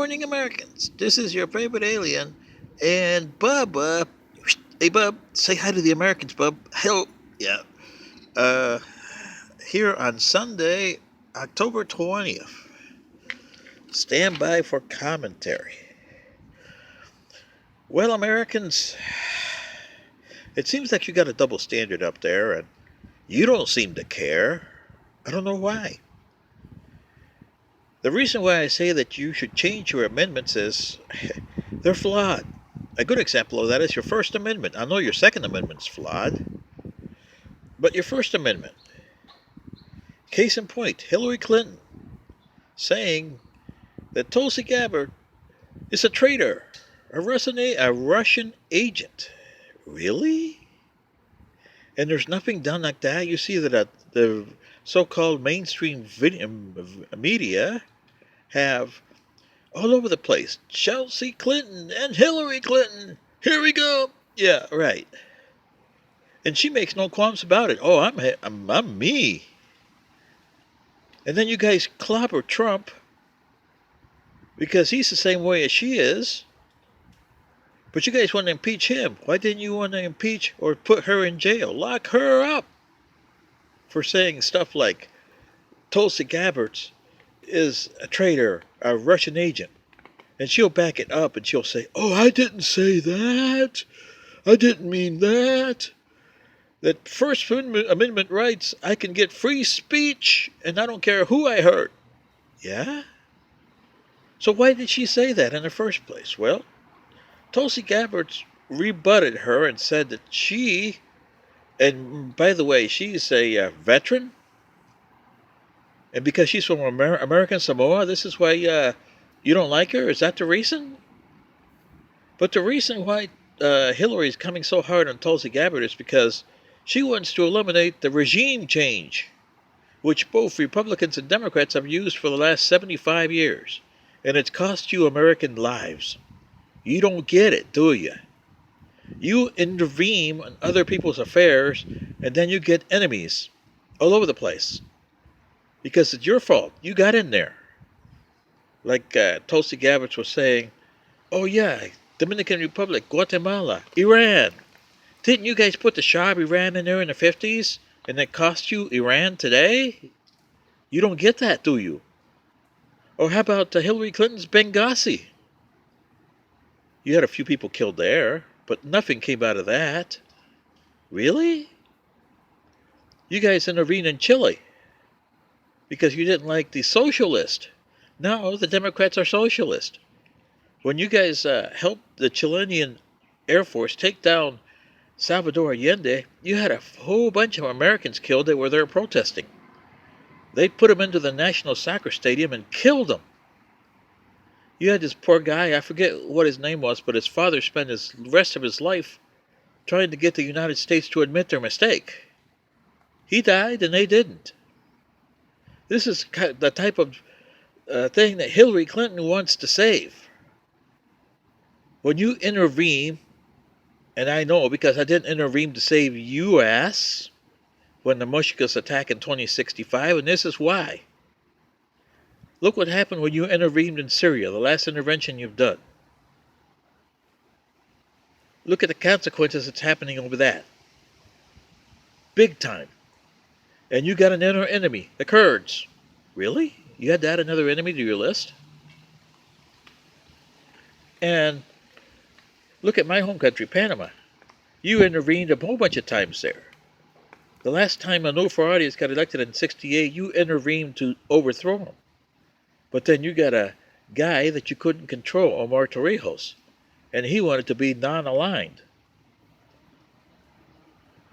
morning, Americans. This is your favorite alien, and Bub. Hey, Bub, say hi to the Americans, Bub. Hello. Yeah. Uh, Here on Sunday, October 20th. Stand by for commentary. Well, Americans, it seems like you got a double standard up there, and you don't seem to care. I don't know why. The reason why I say that you should change your amendments is they're flawed. A good example of that is your First Amendment. I know your Second Amendment's flawed, but your First Amendment. Case in point, Hillary Clinton saying that Tulsi Gabbard is a traitor, a Russian agent. Really? And there's nothing done like that. You see that the so-called mainstream media have all over the place. Chelsea Clinton and Hillary Clinton. Here we go. Yeah, right. And she makes no qualms about it. Oh, I'm me. And then you guys clobber Trump because he's the same way as she is. But you guys want to impeach him. Why didn't you want to impeach or put her in jail? Lock her up for saying stuff like Tulsi Gabbard is a traitor, a Russian agent. And she'll back it up and she'll say, oh, I didn't say that. I didn't mean that. That First Amendment rights, I can get free speech and I don't care who I hurt. Yeah? So why did she say that in the first place? Well, Tulsi Gabbard rebutted her and said that she, and by the way, she's a veteran. And because she's from American Samoa, this is why you don't like her? Is that the reason? But the reason why Hillary is coming so hard on Tulsi Gabbard is because she wants to eliminate the regime change, which both Republicans and Democrats have used for the last 75 years. And it's cost you American lives. You don't get it, do you? You intervene in other people's affairs, and then you get enemies all over the place. Because it's your fault. You got in there. Like Tulsi Gabbard was saying, oh yeah, Dominican Republic, Guatemala, Iran. Didn't you guys put the Shah of Iran in there in the 50s? And it cost you Iran today? You don't get that, do you? Or how about Hillary Clinton's Benghazi? You had a few people killed there, but nothing came out of that. Really? You guys intervened in Chile because you didn't like the socialist. Now the Democrats are socialist. When you guys helped the Chilean Air Force take down Salvador Allende, you had a whole bunch of Americans killed that were there protesting. They put him into the National Soccer Stadium and killed him. You had this poor guy, I forget what his name was, but his father spent the rest of his life trying to get the United States to admit their mistake. He died and they didn't. This is the type of thing that Hillary Clinton wants to save. When you intervene, and I know because I didn't intervene to save U.S. when the Mushkas attacked in 2065, and this is why. Look what happened when you intervened in Syria, the last intervention you've done. Look at the consequences that's happening over that. Big time. And you got an inner enemy, the Kurds. Really? You had to add another enemy to your list? And look at my home country, Panama. You intervened a whole bunch of times there. The last time Anulfo Arias got elected in 1968, you intervened to overthrow him. But then you got a guy that you couldn't control, Omar Torrijos, and he wanted to be non-aligned.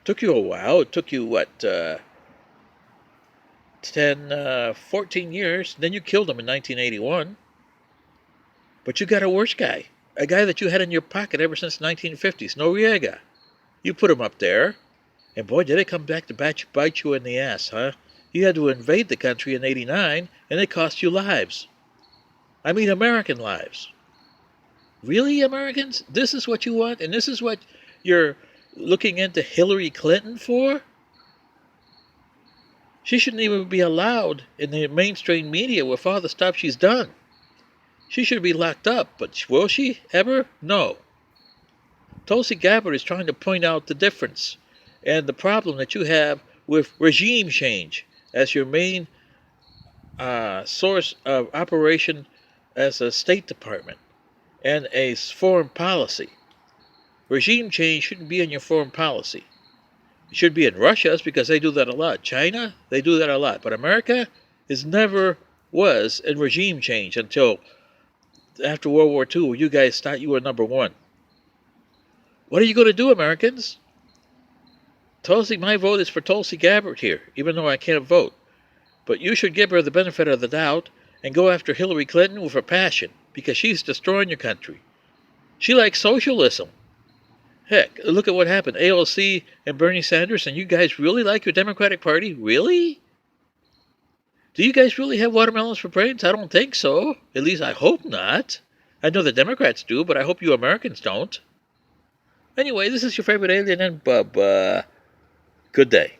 Took you a while. It took you, 14 years. Then you killed him in 1981. But you got a worse guy. A guy that you had in your pocket ever since the 1950s, Noriega. You put him up there, and boy, did it come back to bite you in the ass, huh? You had to invade the country in 89, and it cost you lives. I mean, American lives. Really, Americans? This is what you want? And this is what you're looking into Hillary Clinton for? She shouldn't even be allowed in the mainstream media with all the stuff she's done. She should be locked up, but will she ever? No. Tulsi Gabbard is trying to point out the difference and the problem that you have with regime change as your main source of operation as a State Department and a foreign policy. Regime change shouldn't be in your foreign policy. It should be in Russia's because they do that a lot. China, they do that a lot. But America is never was in regime change until after World War II, where you guys thought you were number one. What are you going to do, Americans? Tulsi, my vote is for Tulsi Gabbard here, even though I can't vote. But you should give her the benefit of the doubt and go after Hillary Clinton with a passion, because she's destroying your country. She likes socialism. Heck, look at what happened. AOC and Bernie Sanders, and you guys really like your Democratic Party? Really? Do you guys really have watermelons for brains? I don't think so. At least I hope not. I know the Democrats do, but I hope you Americans don't. Anyway, this is your favorite alien and Bub. Good day.